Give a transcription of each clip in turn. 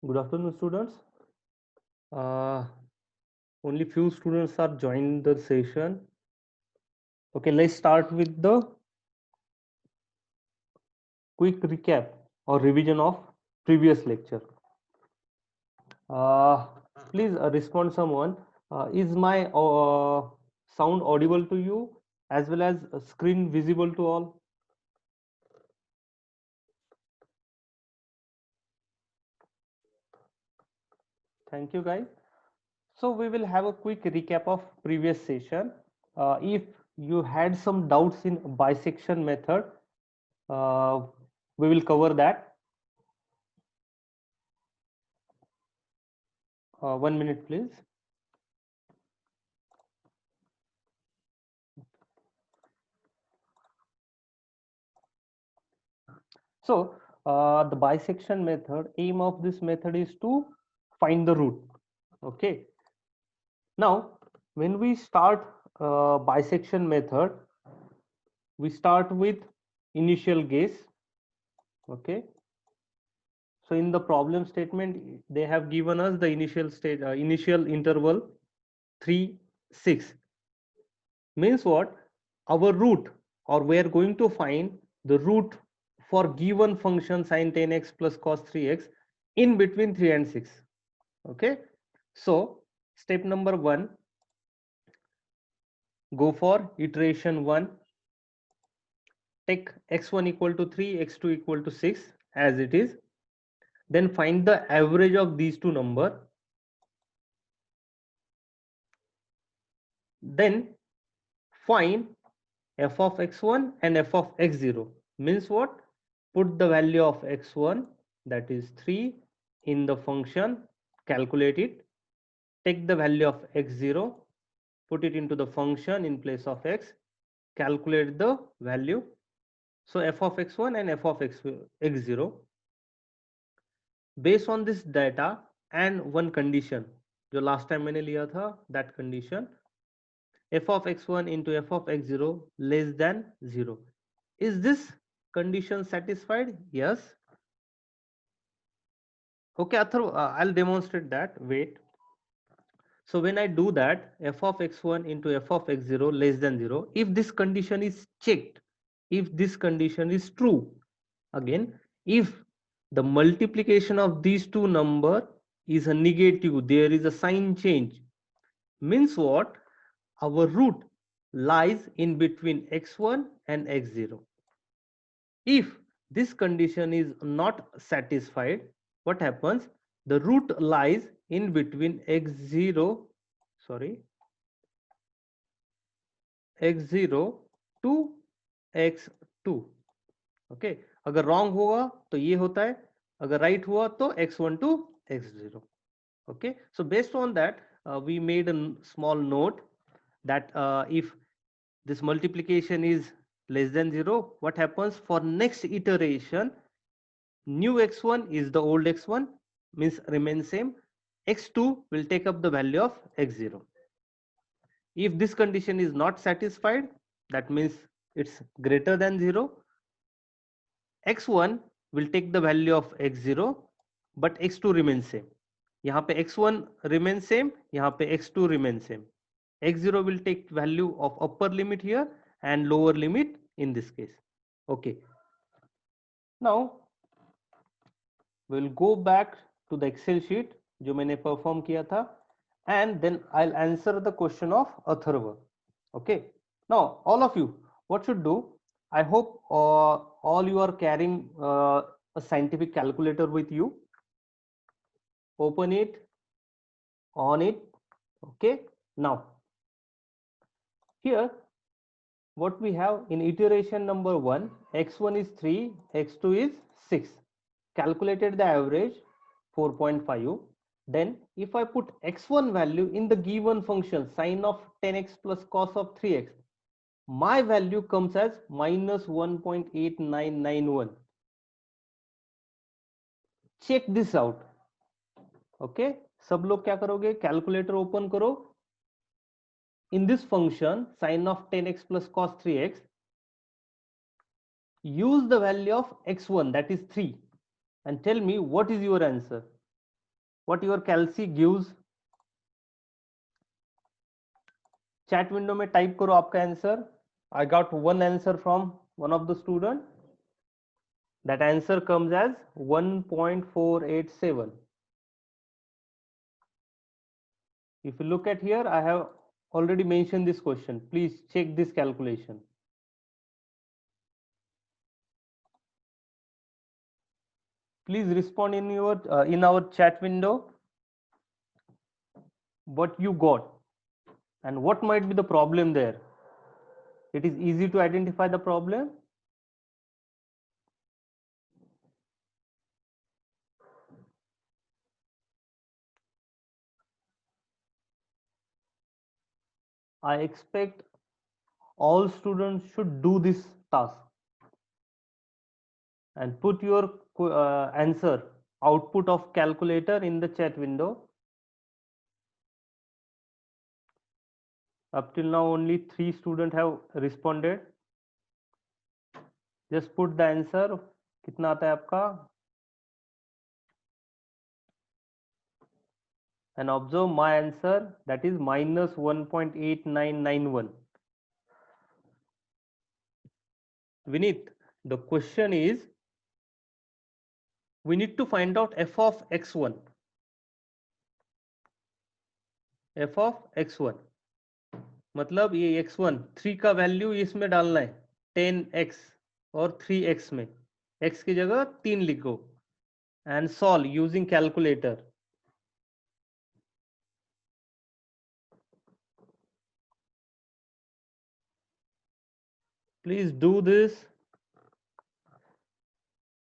Good afternoon, students. Uh, Only few students are joining the session. Okay, let's start with the quick recap or revision of previous lecture. Uh, Please respond someone. Is my sound audible to you as well as screen visible to all? Thank you, guys. So we will have a quick recap of previous session. If you had some doubts in bisection method, uh, we will cover that. 1 minute, please. So the bisection method, aim of this method is to find the root. Okay. Now, when we start bisection method, we start with initial guess. Okay. So in the problem statement, they have given us the initial state, initial interval 3, 6. Means what? Our root, or we are going to find the root for given function sine 10x plus cos 3x in between 3 and 6. Okay, so step number 1, go for iteration 1, take x1 equal to 3, x2 equal to 6 as it is, then find the average of these two numbers, then find f of x1 and f of x0. Means what? Put the value of x1, that is 3, in the function, calculate it, take the value of x0, put it into the function in place of x, calculate the value. So f of x1 and f of x0, based on this data and one condition जो last time मैंने लिया था, that condition, f of x1 into f of x0 less than 0. Is this condition satisfied? Yes. Okay, Atharv, I'll demonstrate that. Wait. So when I do that, f of x1 into f of x0 less than 0, if this condition is checked, if this condition is true, again, if the multiplication of these two number is a negative, there is a sign change, means what? Our root lies in between x1 and x0. If this condition is not satisfied, what happens? The root lies in between x0, sorry, x0 to x2. Okay, अगर wrong होगा तो ये होता है, अगर right right हुआ तो x1 to x0. Okay, so based on that, we made a small note that if this multiplication is less than 0, what happens for next iteration? New x1 is the old x1, means remain same, x2 will take up the value of x0. If this condition is not satisfied, that means it's greater than 0, x1 will take the value of x0, but x2 remains same. यहाँ पे x1 remains same, यहाँ पे x2 remains same. x0 will take value of upper limit here and lower limit in this case. Okay, now we'll go back to the excel sheet जो मैंने perform किया था, and then I'll answer the question of Atharva. Okay, now all of you, what should do? I hope all you are carrying a scientific calculator with you. Open it, on it. Okay, now here what we have in iteration number 1, x1 is 3, x2 is 6, calculated the average 4.5. Then if I put x1 value in the given function sine of 10x plus cos of 3x, my value comes as minus 1.8991. check this out. Okay, सब लोग क्या करोगे? Calculator open करो. In this function sine of 10x plus cos 3x, use the value of x1, that is 3, and tell me what is your answer. what your calci gives. Chat window में type करो आपका answer. I got one answer from one of the student. That answer comes as 1.487. If you look at here, I have already mentioned this question. Please check this calculation. Please respond in your in our chat window what you got and what might be the problem there. It is easy to identify the problem. I expect all students should do this task and put your answer output of calculator in the chat window. Up till now only 3 students have responded. Just put the answer. कितना आता है आपका? And observe my answer, that is minus 1.8991. Vineet, the question is we need to find out f of x1. f of x1 मतलब ये x1 3 का value इसमें डालना है 10x और 3x में x की जगह 3 लिखो and solve using calculator. Please do this.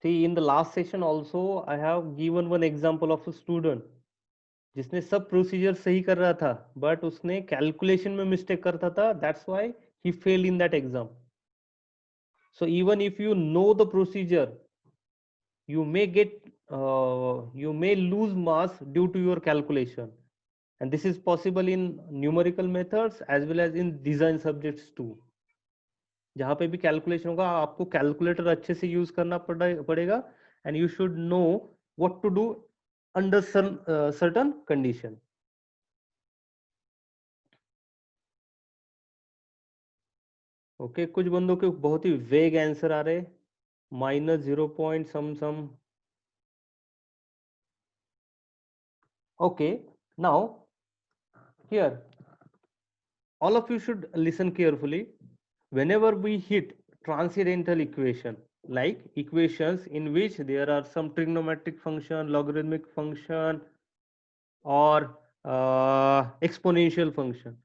See, in the last session also I have given one example of a student जिसने सब प्रोसीजर सही कर रहा था बट उसने कैलकुलेशन में मिस्टेक करता था. That's why he fail in that exam. So even if you know the procedure, you may lose marks due to your calculation, and this is possible in numerical methods as well as in design subjects too. जहाँ पे भी calculation होगा आपको calculator अच्छे से use करना पड़ेगा and you should know what to do under certain condition. ओके कुछ बंदों के बहुत ही वेग आंसर आ रहे minus 0 point some. Okay, now here all of you should listen carefully. Whenever we hit transcendental equation, like equations in which there are some trigonometric function, logarithmic function, or exponential function,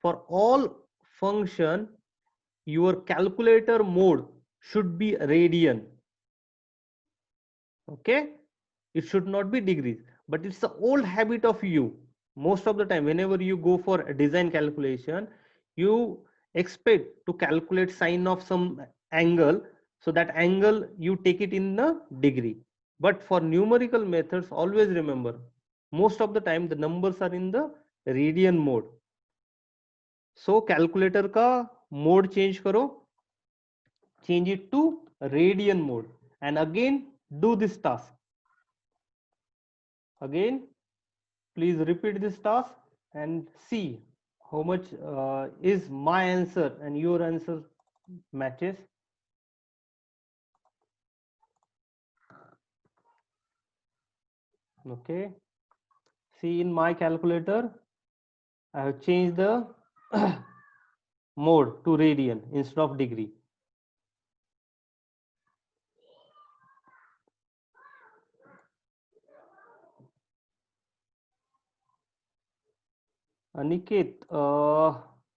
for all function your calculator mode should be radian. Okay, it should not be degrees, but it's the old habit of you. Most of the time whenever you go for a design calculation, you expect to calculate sine of some angle, so that angle you take it in the degree. But for numerical methods, always remember, most of the time the numbers are in the radian mode. So calculator का mode change करो, change it to radian mode, and again do this task. Again, please repeat this task and see how much is my answer and your answer matches. Okay, see, in my calculator I have changed the mode to radian instead of degree. Aniket,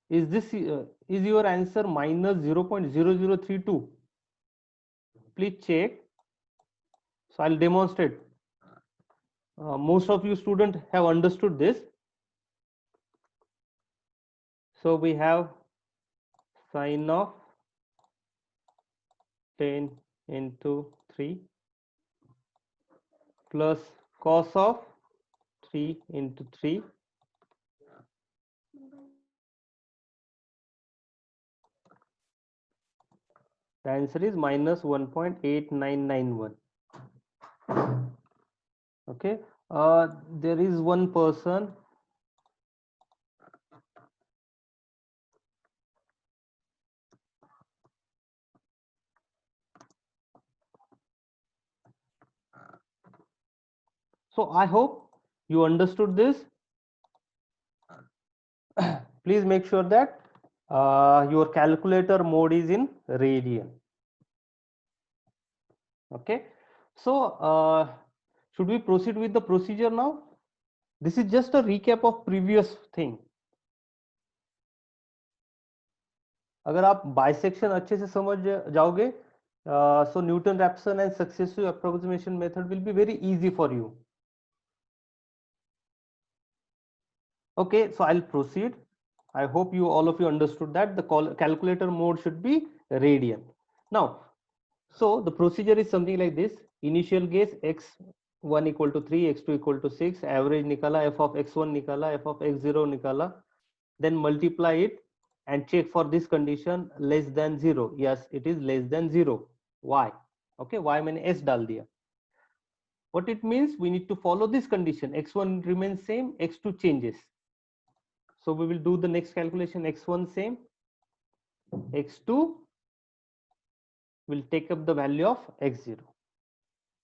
is your answer minus 0.0032? Please check. So I'll demonstrate. Most of you students have understood this. So we have sine of 10 into 3 plus cos of 3 into 3 the answer is minus 1.8991. Okay, There is one person. So I hope you understood this. Please make sure that your calculator mode is in radian. Okay. So should we proceed with the procedure now? This is just a recap of previous thing. अगर आप bisection अच्छे से समझ जाओगे, so Newton-Raphson and successive approximation method will be very easy for you. Okay, so I'll proceed. I hope you all of you understood that the calculator mode should be radian. Now, so the procedure is something like this. Initial guess x1 equal to 3, x2 equal to 6, average nikala, f of x1 nikala, f of x0 nikala, then multiply it and check for this condition less than 0. Yes, it is less than 0. Why? Okay, y मैंने s डाल दिया. What it means, we need to follow this condition. x1 remains same, x2 changes. So we will do the next calculation. X1 same, x2 will take up the value of x0.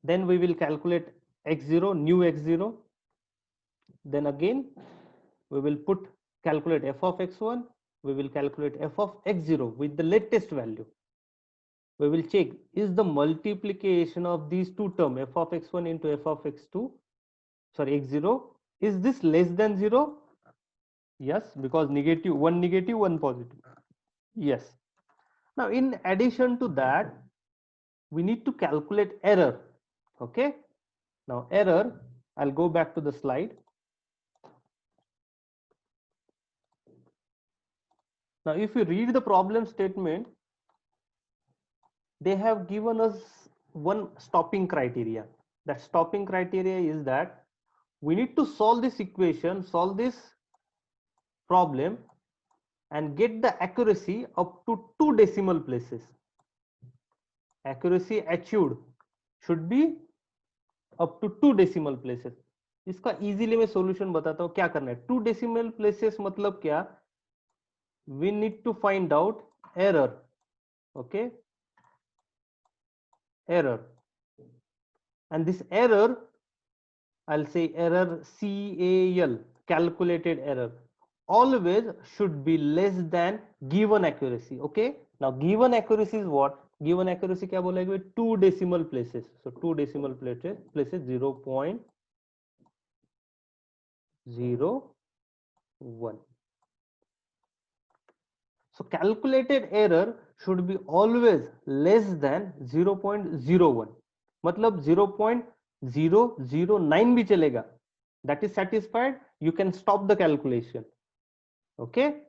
Then we will calculate x0, new x0. Then again we will calculate f of x1. We will calculate f of x0 with the latest value. We will check, is the multiplication of these two terms, f of x1 into f of x2, sorry, x0, is this less than 0? Yes, because negative, one negative, one positive. Yes. Now, in addition to that, we need to calculate error. Okay. Now, error, I'll go back to the slide. Now, if you read the problem statement, they have given us one stopping criteria. That stopping criteria is that we need to solve this equation, solve this problem, and get the accuracy up to 2 decimal places. Accuracy achieved should be up to 2 decimal places. इसका easily मैं solution बताता हूं क्या करना है. 2 decimal places मतलब क्या? We need to find out error. Okay, error, and this error, I'll say error CAL, calculated error, always should be less than given accuracy. Okay, now given accuracy is what? Given accuracy क्या बोलेंगे? 2 decimal places. So 2 decimal places 0.01. So calculated error should be always less than 0.01. मतलब 0.009 भी चलेगा. That is satisfied. You can stop the calculation. Okay.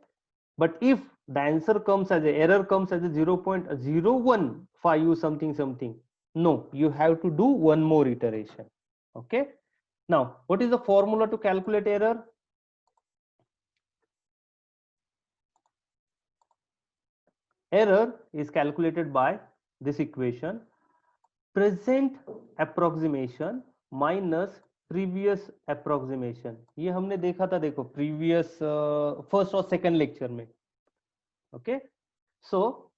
But if the answer comes as a error comes as a 0.015 something, no, you have to do one more iteration. Okay. Now, what is the formula to calculate error? Error is calculated by this equation: present approximation minus previous approximation. ये हमने देखा था, देखो previous first और second lecture में. Okay, so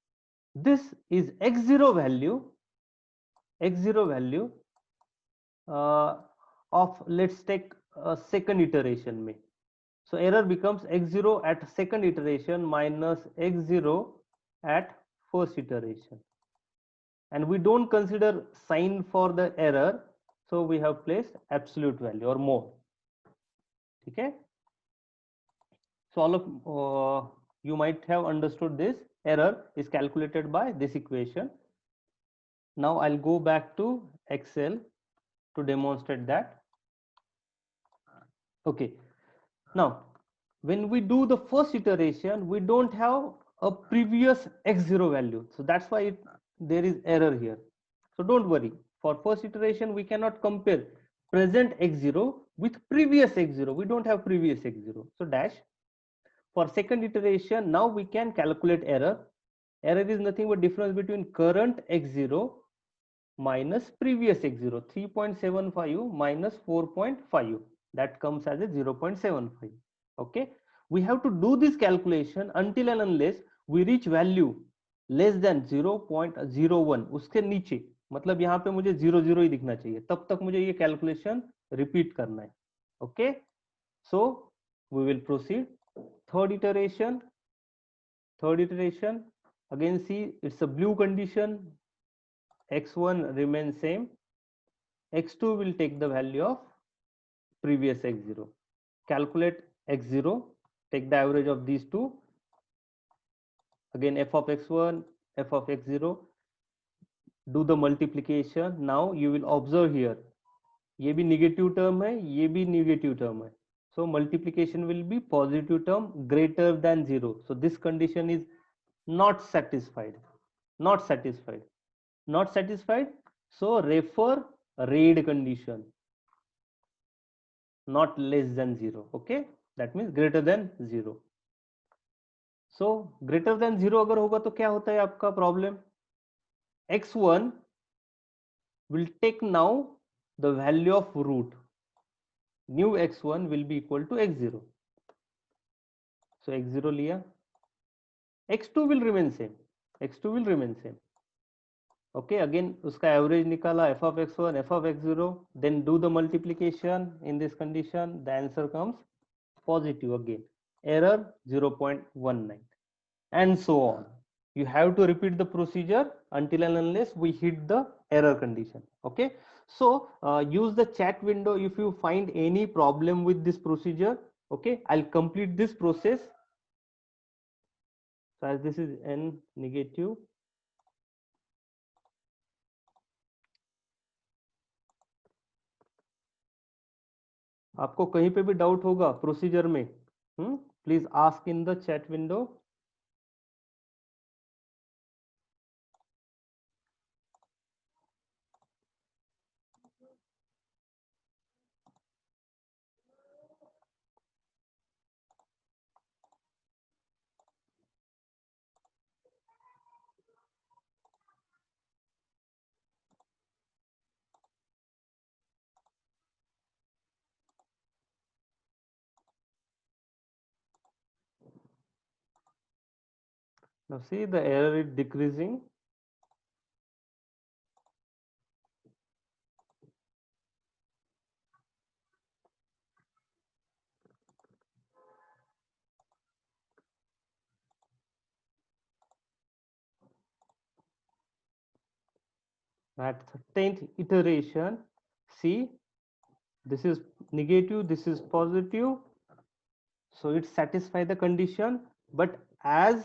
this is x0 value of, let's take a second iteration में. So error becomes x0 at second iteration minus x0 at first iteration, and we don't consider sign for the error, so we have placed absolute value or more. Okay, so all of you might have understood this. Error is calculated by this equation. Now I'll go back to Excel to demonstrate that. Okay, now when we do the first iteration, we don't have a previous x0 value, so that's why there is error here. So don't worry, for first iteration we cannot compare present x0 with previous x0. We don't have previous x0, so dash. For second iteration, now we can calculate error. Error is nothing but difference between current x0 minus previous x0, 3.75 minus 4.5, that comes as a 0.75. Okay, we have to do this calculation until and unless we reach value less than 0.01, उसके नीचे, मतलब यहाँ पे मुझे 0 ही दिखना चाहिए, तब तक मुझे ये कैलकुलेशन रिपीट करना है. Okay, so we will proceed. Third iteration, again see, it's a blue condition. X1 remains same, x2 will take the value of previous x0. Calculate x0, take the average of these two. Again f of x1, f of x0, do the multiplication. Now you will observe here, ये भी negative term है, ये भी negative term है. So multiplication will be positive term greater than 0. So this condition is not satisfied. So refer read condition, not less than 0. Okay, that means greater than 0. So greater than 0 अगर होगा तो क्या होता है आपका problem? x1 will take now the value of root. New x1 will be equal to x0. So x0 लिया, x2 will remain same. Okay, again उसका average निकाला, f of x1, f of x0, then do the multiplication. In this condition the answer comes positive again, error 0.19, and so on. You have to repeat the procedure until and unless we hit the error condition. Okay, so use the chat window if you find any problem with this procedure. Okay, I'll complete this process. So as this is n negative, आपको कहीं पे भी doubt होगा procedure में, please ask in the chat window. Now see, the error is decreasing. At 10th iteration, see, this is negative, this is positive, so it satisfies the condition. But as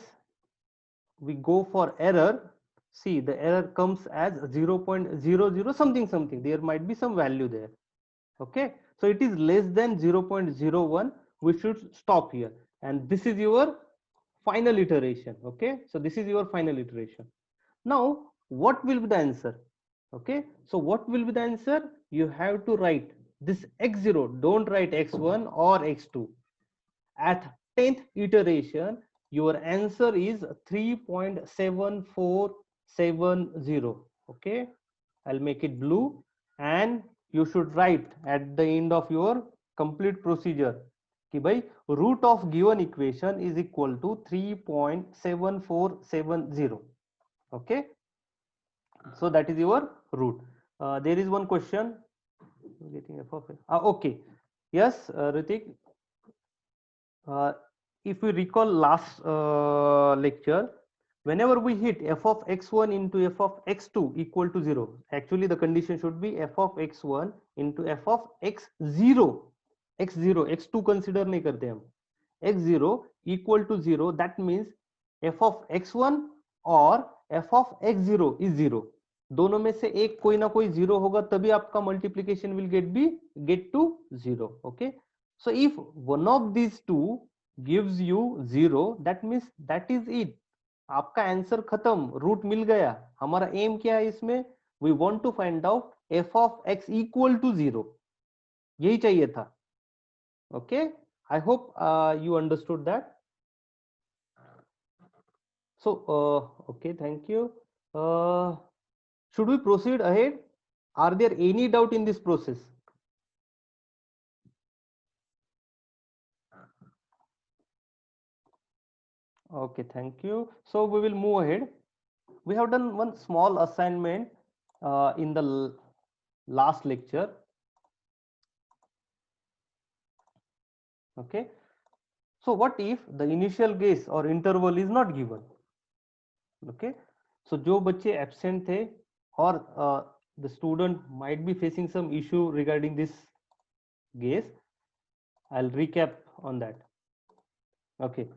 we go for error, see, the error comes as 0.00 something, there might be some value there. Okay, so it is less than 0.01, we should stop here, and this is your final iteration. Okay, so this is your final iteration. Now what will be the answer? Okay, so what will be the answer? You have to write this x0, don't write x1 or x2. At 10th iteration, your answer is 3.7470. Okay, I'll make it blue, and you should write at the end of your complete procedure कि भाई root of given equation is equal to 3.7470. Okay, so that is your root. There is one question, getting f of x. Okay, yes, Ritik, if we recall last lecture, whenever we hit f of x1 into f of x2 equal to 0, actually the condition should be f of x1 into f of x0, x2 consider नहीं करते हम, x0 equal to 0, that means f of x1 और f of x0 is 0. दोनों में से एक कोई ना कोई 0 होगा, तभी आपका multiplication will get to 0. Okay, so if one of these two gives you 0, that means that is it, आपका आंसर खत्म, रूट मिल गया. हमारा एम क्या है इसमें? We want to find out F of X equal to 0, यही चाहिए था. Okay, I hope you understood that. So okay, thank you. Should we proceed ahead? Are there any doubt in this process? Okay, thank you. So we will move ahead. We have done one small assignment in the last lecture. Okay. So what if the initial guess or interval is not given? Okay. So जो बच्चे absent थे or the student might be facing some issue regarding this guess. I'll recap on that. Okay.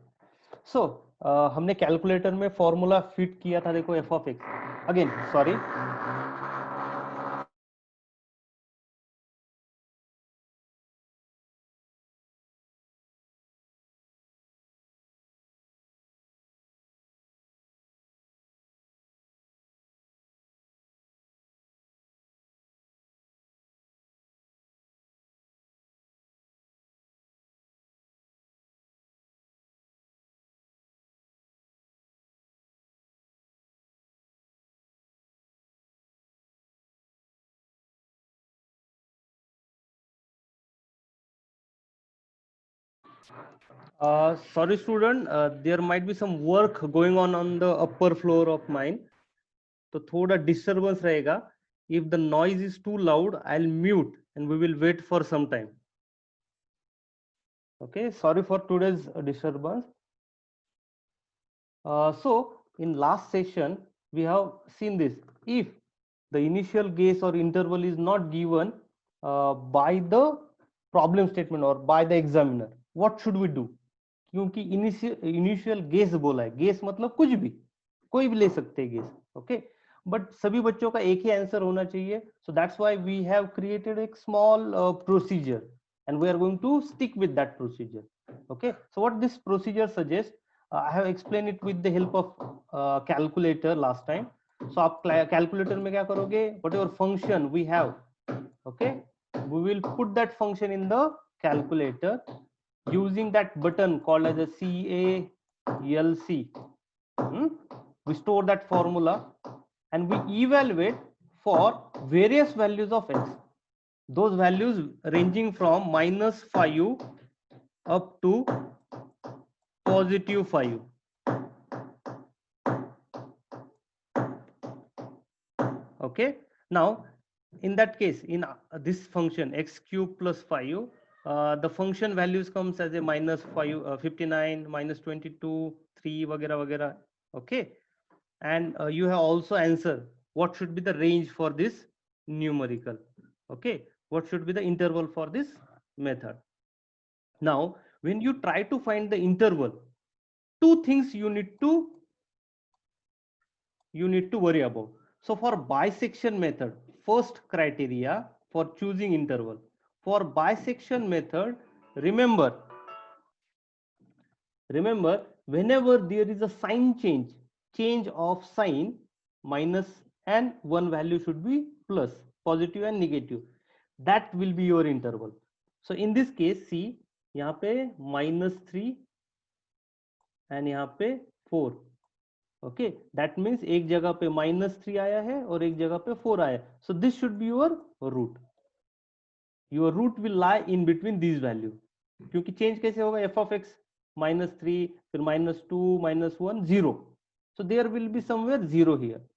So हमने calculator में formula fit किया था, देखो F of x again sorry sorry student, there might be some work going on the upper floor of mine, तो थोड़ा disturbance रहेगा. If the noise is too loud, I'll mute and we will wait for some time. Okay, sorry for today's disturbance. So in last session we have seen this. If the initial guess or interval is not given by the problem statement or by the examiner, what should we do? क्योंकि initial guess बोला है, guess मतलब कुछ भी, कोई भी ले सकते हैं गेस. ओके, बट सभी बच्चों का एक ही आंसर होना चाहिए. So that's why we have created एक small procedure and we are going to stick with that procedure. Okay, so what this procedure suggests, I have explained it with the help of calculator last time. So आप calculator में क्या करोगे, whatever function we have, okay, we will put that function in the calculator using that button called as a CALC. We store that formula and we evaluate for various values of x. Those values ranging from -5 up to +5. Okay, now in that case, in this function x cube plus 5, the function values comes as a -5, 59, -22, 3 वगैरह वगैरह. Okay, and you have also answered what should be the range for this numerical. Okay, what should be the interval for this method. Now when you try to find the interval, two things you need to worry about. So for bisection method, first criteria for choosing interval, for bisection method, remember whenever there is a sign change of sign, minus and one value should be plus, positive and negative, that will be your interval. So in this case, see यहाँ पे -3 and यहाँ पे 4. Okay, that means एक जगह पे -3 आया है और एक जगह पे 4 आया है. So this should be your root will lie in between this value. क्योंकि चेंज कैसे होगा, एफ ऑफ एक्स -3 फिर -2 -1 0. So there will be somewhere 0 here.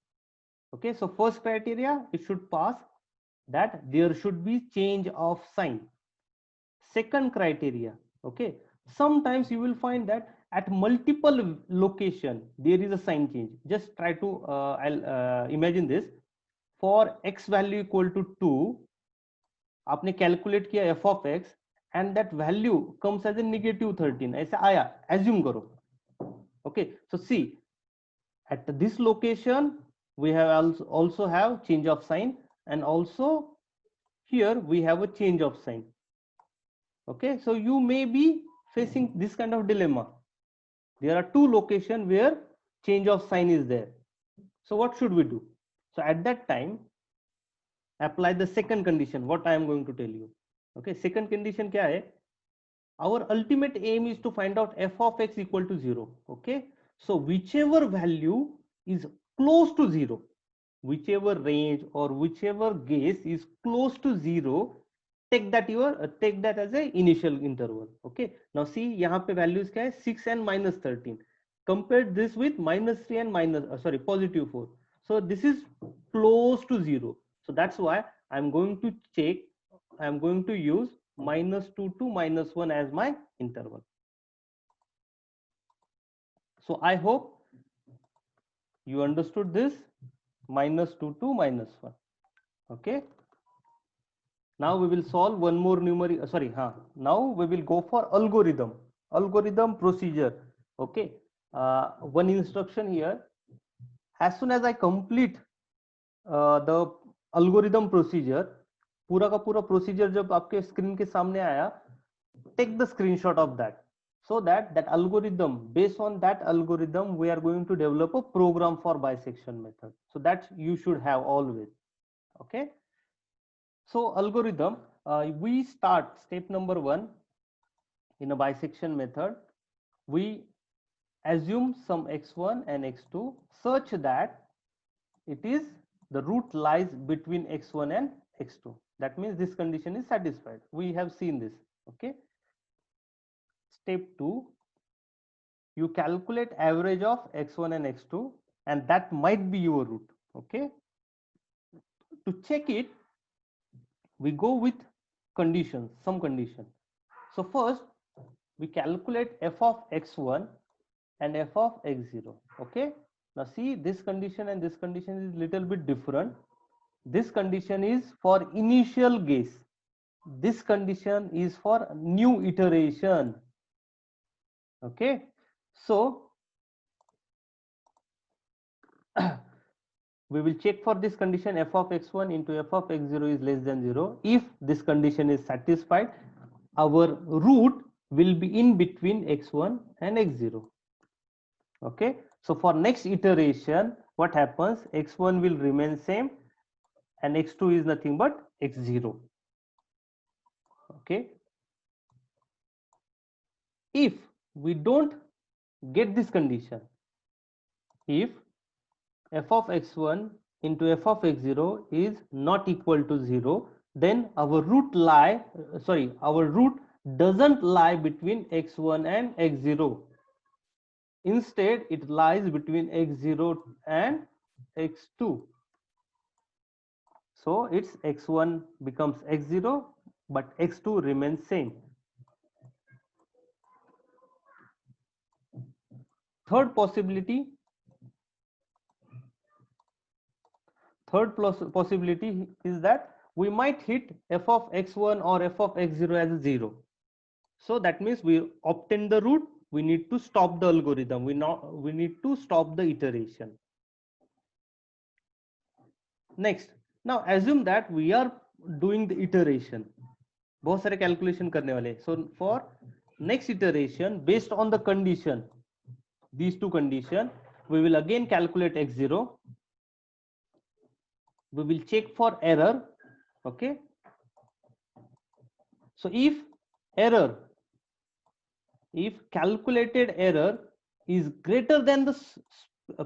Okay, so first criteria it should pass, that there should be change of sign. Second criteria, okay, sometimes you will find that at multiple location there is a sign change. Just try to I'll imagine this. For x value equal to 2, आपने calculate किया f of x and that value comes as a -13, ऐसे आया, assume करो. Okay, so see at this location we have also have change of sign and also here we have a change of sign. Okay, so you may be facing this kind of dilemma. There are two locations where change of sign is there. So what should we do? So at that time, apply the second condition, what I am going to tell you. Okay, second condition क्या है? Our ultimate aim is to find out f of x equal to 0. Okay, so whichever value is close to 0, whichever range or whichever guess is close to 0, take that as a initial interval. Okay, now see यहाँ पे values क्या है, 6 and minus 13. Compare this with minus 3 and positive 4. So this is close to 0. So that's why I'm going to check, I'm going to use minus 2 to minus 1 as my interval. So I hope you understood this, minus 2 to minus 1. Okay. Now we will solve one more numeric, now we will go for algorithm procedure. Okay. One instruction here, as soon as I complete the algorithm procedure, पूरा का पूरा procedure जब आपके screen के सामने आया, take the screenshot of that, so that algorithm, based on that algorithm, we are going to develop a program for bisection method. So that you should have always. Okay. So algorithm, we start step number 1 in a bisection method. We assume some x1 and x2 such that it is the root lies between x1 and x2. That means this condition is satisfied. We have seen this. Okay. Step 2, you calculate average of x1 and x2, and that might be your root. Okay. To check it, we go with conditions, some condition. So first we calculate f of x1 and f of x0. Okay. Now see, this condition and this condition is little bit different. This condition is for initial guess. This condition is for new iteration. Okay. So we will check for this condition, f of x1 into f of x0 is less than 0. If this condition is satisfied, our root will be in between x1 and x0. Okay. So for next iteration, what happens? X1 will remain same and x2 is nothing but x0. Okay. If we don't get this condition, if f of x1 into f of x0 is not equal to 0, then our root doesn't lie between x1 and x0. Instead, it lies between x0 and x2. So its x1 becomes x0, but x2 remains same. Third possibility is that we might hit f of x1 or f of x0 as a 0. So that means we obtain the root, we need to stop the algorithm, we need to stop the iteration. Next, now assume that we are doing the iteration, बहुत सारे calculation करने वाले. So for next iteration, based on the condition, these two conditions, we will again calculate x0. We will check for error. Okay. So if calculated error is greater than the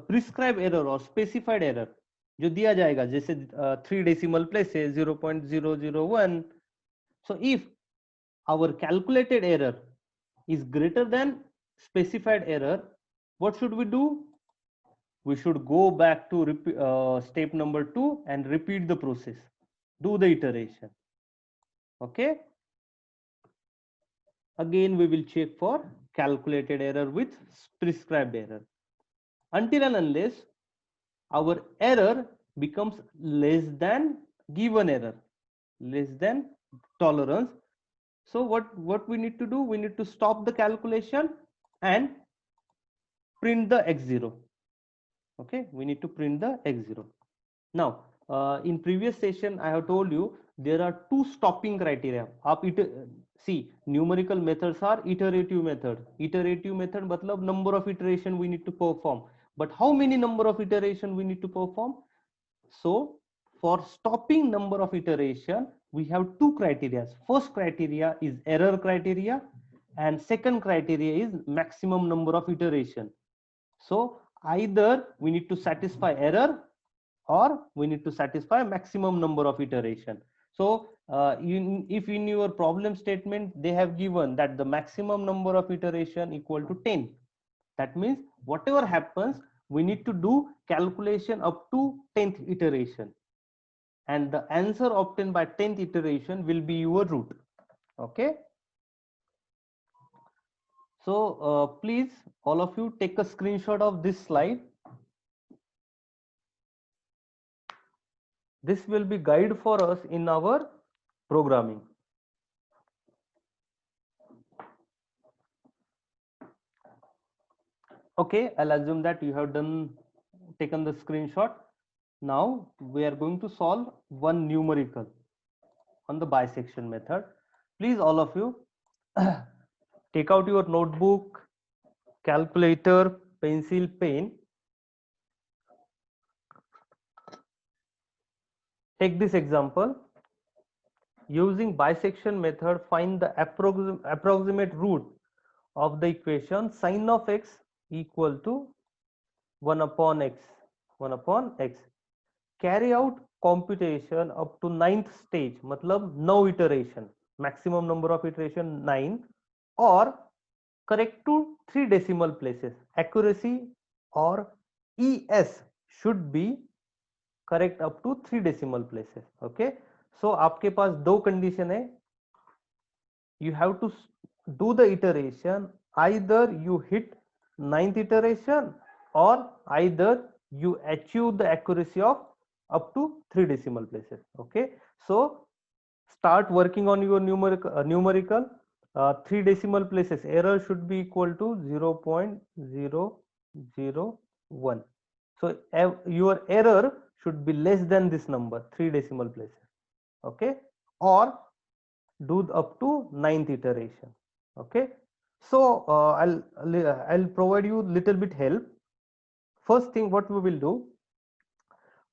prescribed error or specified error जो दिया जाएगा, जैसे 3 decimal places 0.001. So if our calculated error is greater than specified error, what should we do? We should go back to step number 2 and repeat the process, do the iteration. Okay. Again, we will check for calculated error with prescribed error, until and unless our error becomes less than given error, less than tolerance. So what we need to do? We need to stop the calculation and print the x0. Okay, we need to print the x0. Now, in previous session, I have told you there are two stopping criteria. See, numerical methods are iterative method. Iterative method matlab number of iteration we need to perform. But how many number of iteration we need to perform? So for stopping number of iteration, we have two criteria. First criteria is error criteria, and second criteria is maximum number of iteration. So either we need to satisfy error or we need to satisfy maximum number of iteration. So if in your problem statement they have given that the maximum number of iteration equal to 10, that means whatever happens, we need to do calculation up to 10th iteration, and the answer obtained by 10th iteration will be your root. Okay, so please all of you take a screenshot of this slide. This will be guide for us in our programming. Okay, I'll assume that you have taken the screenshot. Now we are going to solve one numerical on the bisection method. Please all of you take out your notebook, calculator, pencil, pen. Take this example. Using bisection method, find the approximate root of the equation sin of x equal to 1 upon x. Carry out computation up to 9th stage, matlab 9 iteration, maximum number of iteration 9, or correct to 3 decimal places. Accuracy or ES should be correct up to 3 decimal places. Okay, so आपके पास दो condition है. You have to do the iteration, either you hit 9th iteration or either you achieve the accuracy of up to 3 decimal places. Okay, so start working on your numerical 3 decimal places. Error should be equal to 0.001. So your error should be less than this number, 3 decimal places. Okay, or do up to 9th iteration. Okay, so I'll provide you little bit help. First thing what we will do,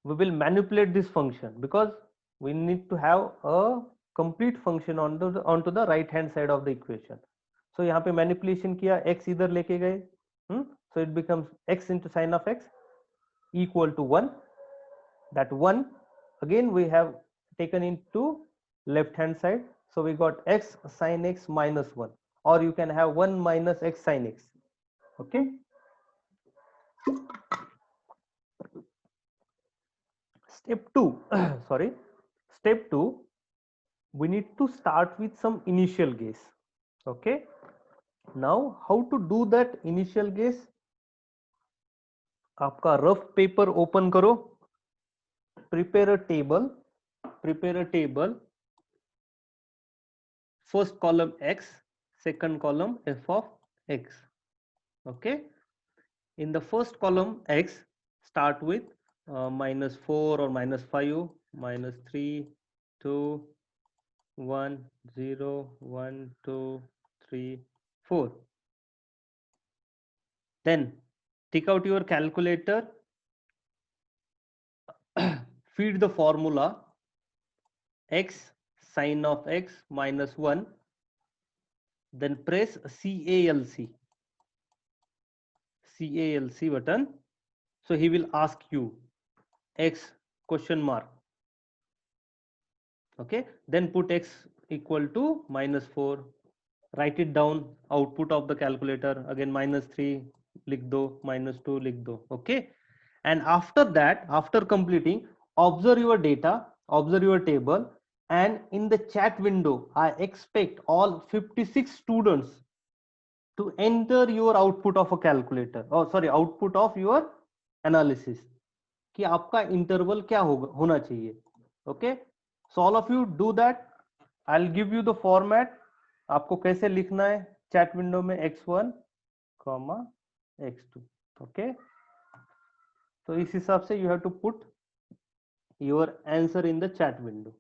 we will manipulate this function, because we need to have a complete function onto the right hand side of the equation. So यहाँ पे manipulation किया, x इधर लेके गए, so it becomes x into sin of x equal to 1. That 1 again we have taken into left hand side, so we got x sin x minus 1, or you can have 1 minus x sin x. Okay, step 2 sorry, step 2, we need to start with some initial guess. Okay, now how to do that initial guess? आपका rough paper open करो, prepare a table, first column x, second column f of x. Okay, in the first column x, start with minus 4 or minus 5, minus 3, 2, 1, 0, 1, 2, 3, 4. Then take out your calculator, feed the formula x sin of x minus 1, then press CALC button. So he will ask you x question mark. Okay, then put x equal to minus 4, write it down, output of the calculator, again minus 3 लिख दो, minus 2 लिख दो. Okay, and after that, after completing, observe your data, observe your table, and in the chat window I expect all 56 students to enter your output of a calculator, or sorry, output of your analysis, कि आपका interval क्या होना चाहिए. Okay, so all of you do that. I'll give you the format, आपको कैसे लिखना है chat window में x1, x2. Okay, तो इस हिसाब से you have to put your answer in the chat window.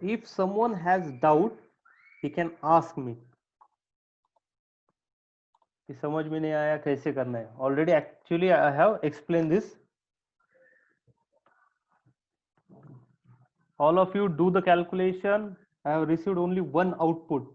If someone has doubt, he can ask me कि समझ में नहीं आया कैसे करना है. Already actually I have explained this. All of you do the calculation. I have received only one output.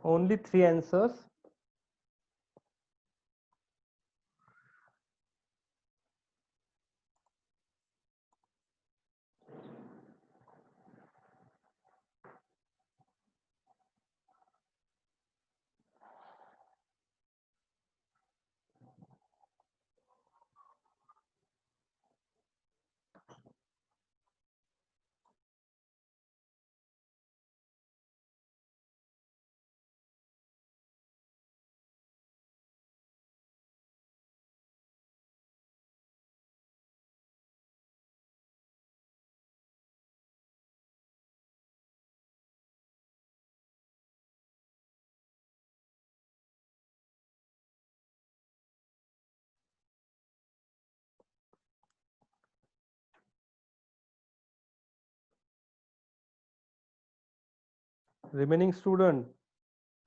Only 3 answers. Remaining student,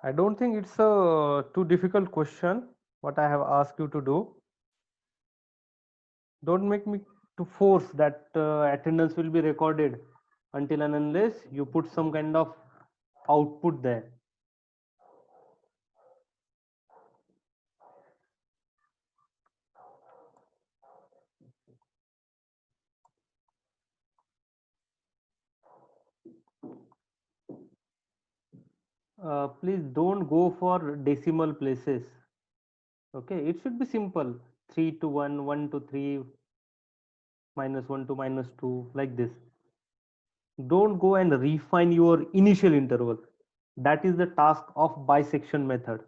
I don't think it's a too difficult question what I have asked you to do. Don't make me to force that attendance will be recorded until and unless you put some kind of output there. Please don't go for decimal places. Okay, it should be simple. 3 to 1, 1 to 3, minus 1 to minus 2, like this. Don't go and refine your initial interval. That is the task of bisection method.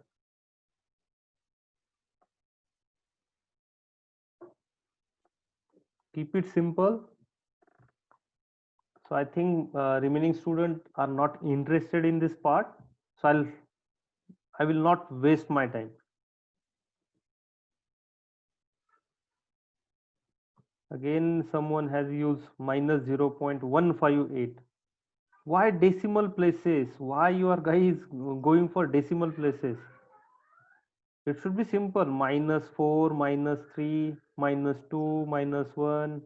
Keep it simple. So I think remaining students are not interested in this part. So I will not waste my time. Again, someone has used minus 0.158. Why decimal places? Why you are guys going for decimal places? It should be simple. Minus 4, minus 3, minus 2, minus 1,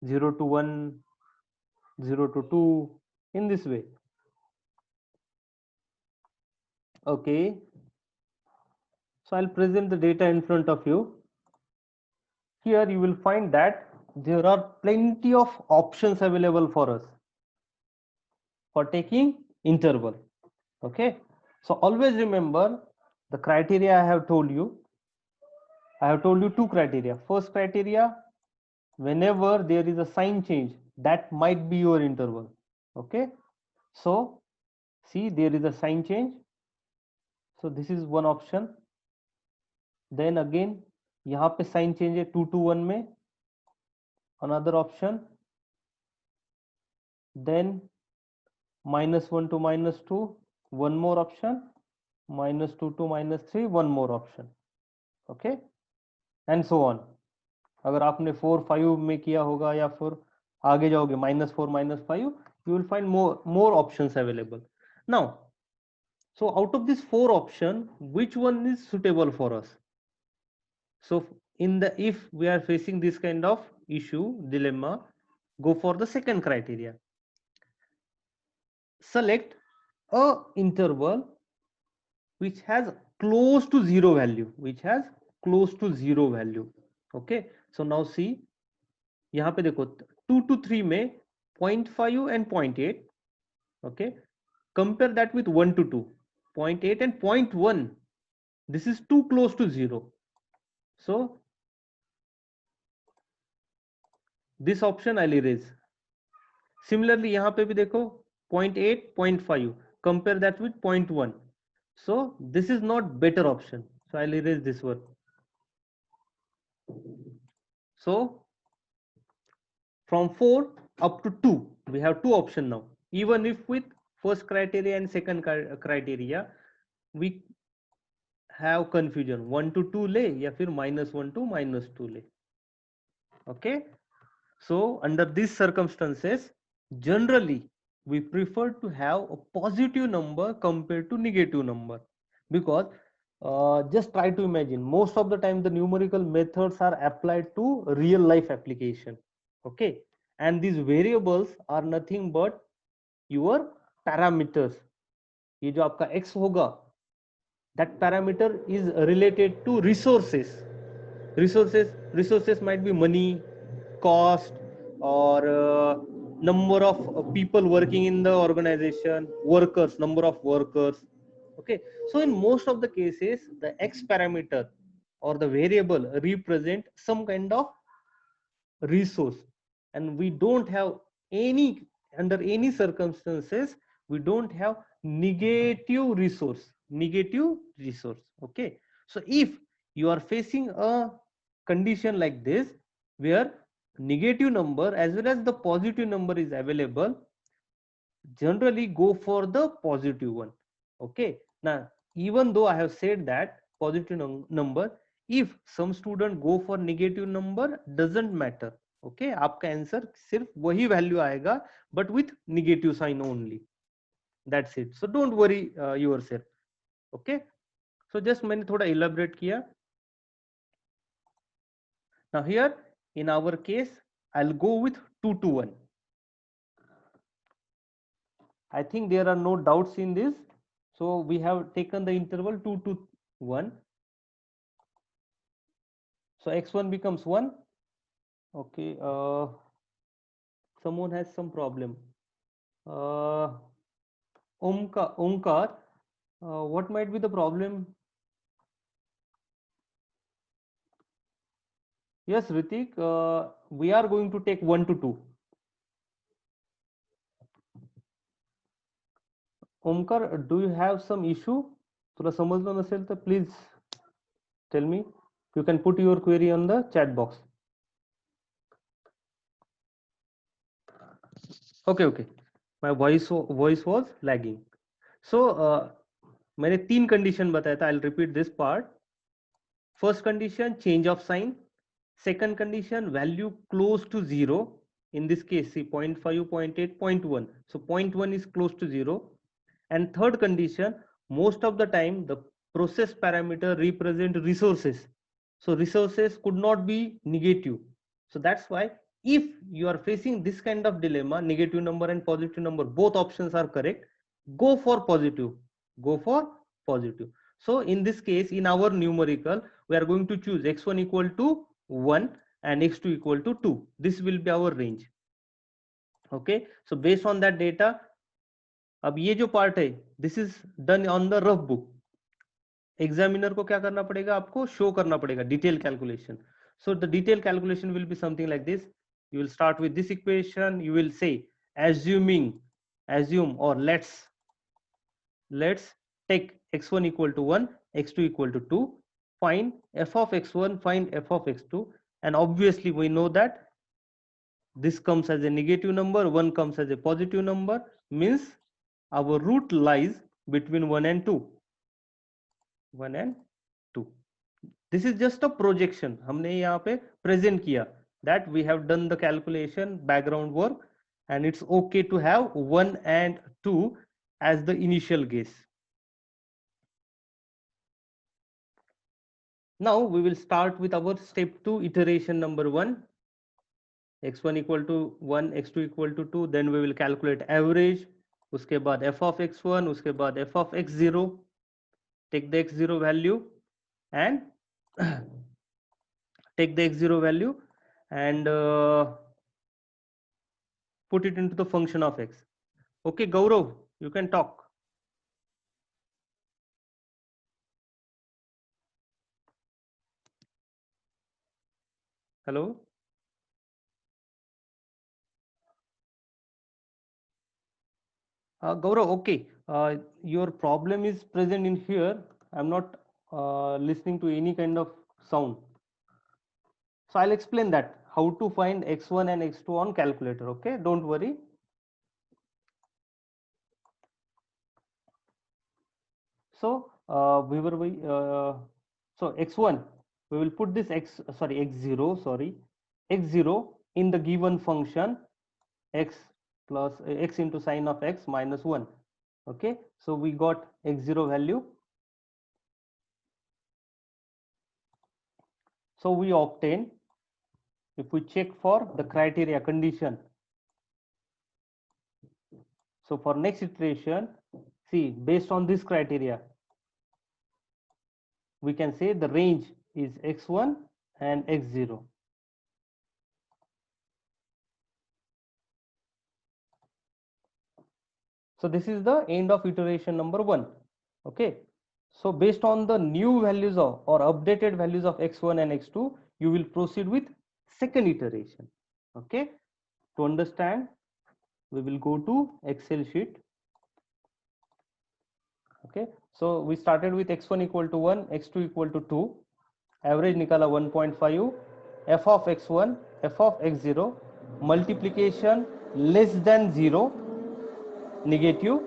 0 to 1, 0 to 2, in this way. Okay. So I'll present the data in front of you. Here you will find that there are plenty of options available for us for taking interval. Okay. So always remember the criteria I have told you. I have told you two criteria. First criteria, whenever there is a sign change, that might be your interval. Okay. So see, there is a sign change. So this is one option. Then again, यहाँ पे sign change है 2 to 1 में. Another option. Then minus 1 to minus 2, one more option. Minus 2 to minus 3, one more option. Okay. And so on. अगर आपने 4 5 में किया होगा या फिर आगे जाओगे -4 -5, you will find more options available. Now, so out of this 4 option, which one is suitable for us? So in the, if we are facing this kind of issue dilemma, go for the second criteria. Select a interval which has close to zero value, okay. So now see, यहाँ पे देखो 2 to 3 में 0.5 and 0.8, okay. Compare that with 1 to 2, 0.8 and 0.1. This is too close to 0. So this option I'll erase. Similarly यहाँ पे भी देखो 0.8 0.5, compare that with 0.1. So this is not better option, so I'll erase this one. So from 4 up to 2, we have two options now. Even if with first criteria and second criteria we have confusion, 1 to 2 ले या फिर -1 to -2 ले. Okay. So under these circumstances, generally we prefer to have a positive number compared to negative number, because just try to imagine, most of the time the numerical methods are applied to real life application. Okay. And these variables are nothing but your parameters. ये जो आपका x होगा that parameter is related to resources. Resources might be money, cost, or number of people working in the organization, workers, number of workers. Okay, so in most of the cases the x parameter or the variable represent some kind of resource, and we don't have any, under any circumstances we don't have negative resource. Okay, so if you are facing a condition like this where negative number as well as the positive number is available, generally go for the positive one. Okay, now even though I have said that positive number, if some student go for negative number, doesn't matter. Okay, आपका answer सिर्फ वही value आएगा but with negative sign only. That's it. So don't worry yourself. Okay, so just मैंने थोड़ा elaborate किया. Now here in our case I'll go with 2 to 1. I think there are no doubts in this. So we have taken the interval 2 to 1. So x1 becomes 1. Okay, someone has some problem. Omkar, what might be the problem? Yes, Ritik, we are going to take 1 to 2. Omkar, do you have some issue? तुला समजलं नसेल तर please tell me. You can put your query on the chat box. Okay. My voice was lagging. So मैंने 3 condition बताया था. I'll repeat this part. First condition, change of sign. Second condition, value close to 0. In this case, see 0.5, 0.8, 0.1. So 0.1 is close to 0. And third condition, most of the time the process parameter represent resources. So resources could not be negative. So that's why if you are facing this kind of dilemma, negative number and positive number, both options are correct, go for positive. So in this case, in our numerical, we are going to choose x1 equal to 1 and x2 equal to 2. This will be our range. Okay, so based on that data, अब ये जो part है, this is done on the rough book. Examiner को क्या करना पड़ेगा, आपको show करना पड़ेगा detail calculation. So the detail calculation will be something like this. You will start with this equation. You will say assume or let's take x1 equal to 1, x2 equal to 2, find f of x1, find f of x2, and obviously we know that this comes as a negative number, 1 comes as a positive number, means our root lies between 1 and 2. This is just a projection. हमने यहाँ पे present किया that we have done the calculation, background work, and it's okay to have 1 and 2 as the initial guess. Now we will start with our step 2 iteration number 1. x1 equal to 1, x2 equal to 2. Then we will calculate average. उसके बाद f of x1, उसके बाद f of x0. Take the x0 value and take the x0 value and put it into the function of x. Okay, Gaurav, you can talk. Hello. Gaurav, okay. Your problem is present in here. I'm not listening to any kind of sound. So I'll explain that how to find x1 and x2 on calculator. Okay, don't worry. So so x1, we will put this x0 in the given function x plus x into sine of x minus 1. Okay, so we got x0 value. So we obtain, if we check for the criteria condition, so for next iteration, see, based on this criteria, we can say the range is x1 and x0. So this is the end of iteration number 1. Okay. So based on the new values of or updated values of x1 and x2, you will proceed with second iteration. Okay. To understand, we will go to Excel sheet. Okay. So we started with x1 equal to 1, x2 equal to 2. Average nikala 1.5. F of x1, f of x0. Multiplication less than 0, negative.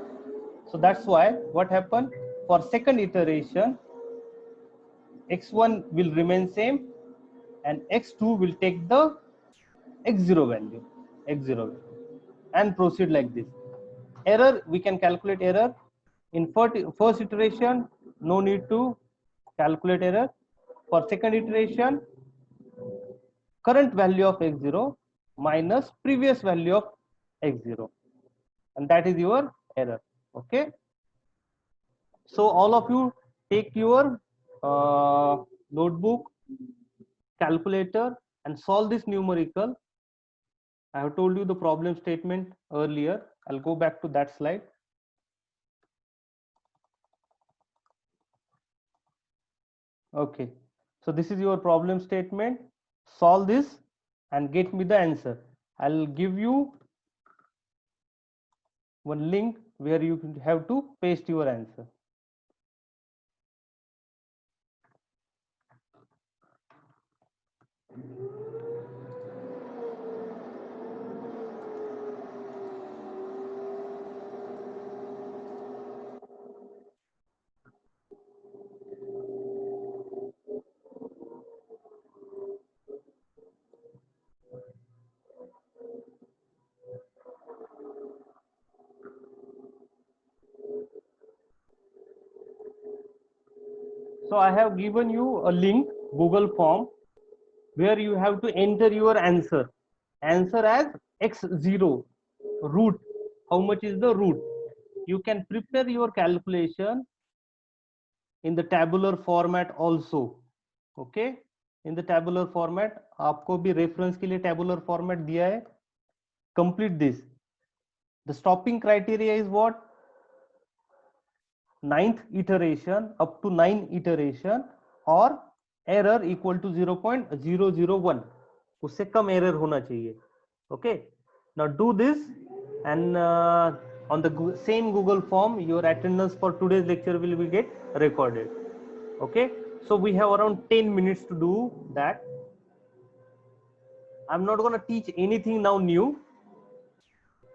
So that's why what happened for second iteration, x1 will remain same and x2 will take the x0 value, and proceed like this. Error, we can calculate error in first iteration, no need to calculate error. For second iteration, current value of x0 minus previous value of x0, and that is your error. Okay. So all of you take your notebook, calculator, and solve this numerical. I have told you the problem statement earlier. I'll go back to that slide. Okay. So this is your problem statement. Solve this and get me the answer. I'll give you one link where you have to paste your answer. So I have given you a link, Google form, where you have to enter your answer. Answer as x0, root. How much is the root? You can prepare your calculation in the tabular format also. Okay. In the tabular format, आपको भी reference के लिए tabular format दिया है. Complete this. The stopping criteria is what? Ninth iteration, up to 9 iteration, or error equal to 0.001. उससे कम error होना चाहिए. Okay. Now do this, and on the same Google form, your attendance for today's lecture will be get recorded. Okay. So we have around 10 minutes to do that. I'm not going to teach anything now new.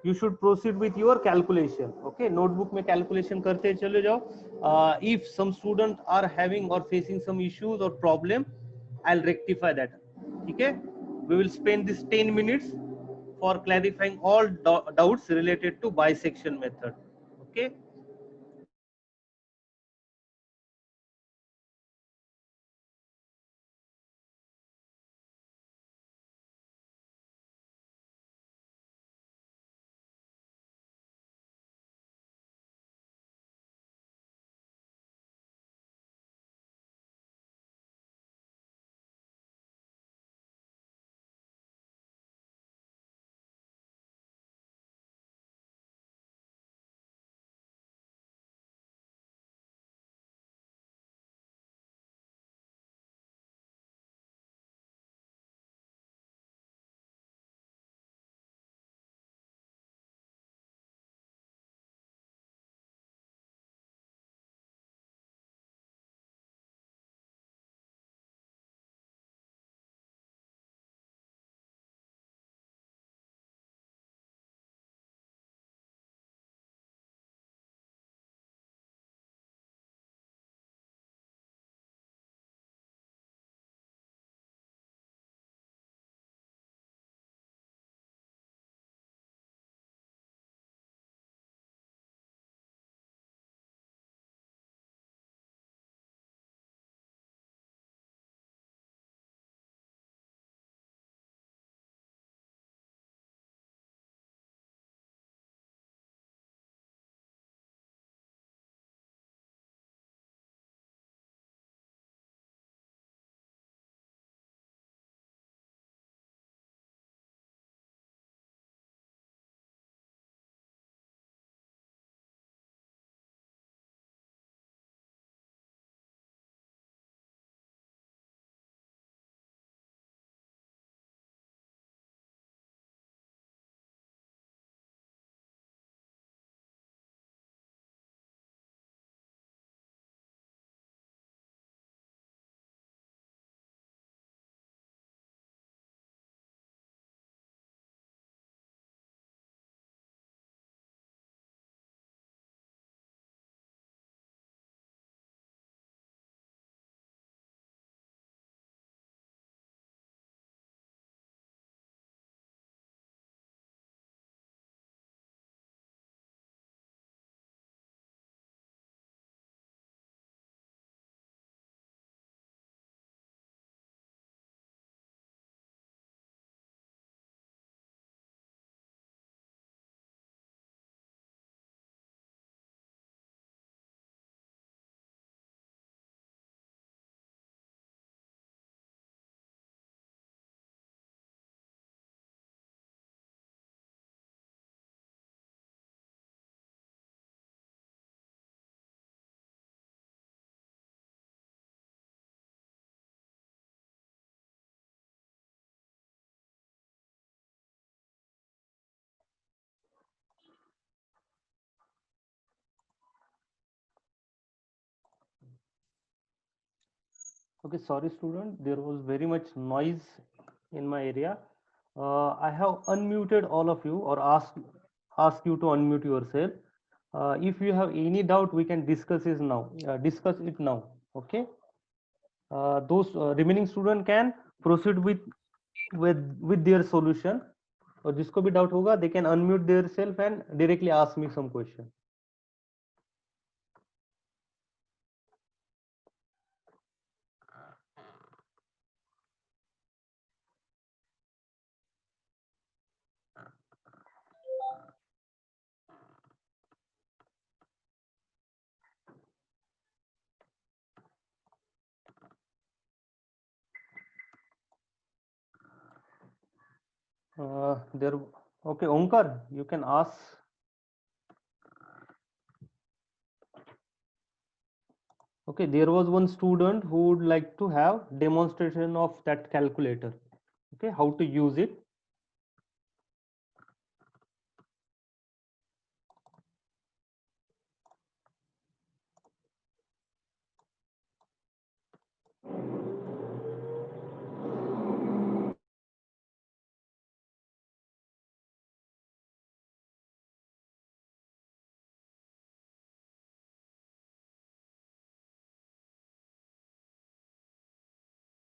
You should proceed with your calculation. Okay. Notebook में calculation करते चले जाओ. If some students are having or facing some issues or problem, I'll rectify that. Okay. We will spend this 10 minutes for clarifying all doubts related to bisection method. Okay. Okay, sorry student, there was very much noise in my area. I have unmuted all of you or ask you to unmute yourself. If you have any doubt, we can discuss it now. Okay. Those remaining student can proceed with their solution. और जिसको भी doubt होगा, they can unmute their self and directly ask me some question. There, okay, Omkar, you can ask. Okay, there was one student who would like to have demonstration of that calculator. Okay, how to use it.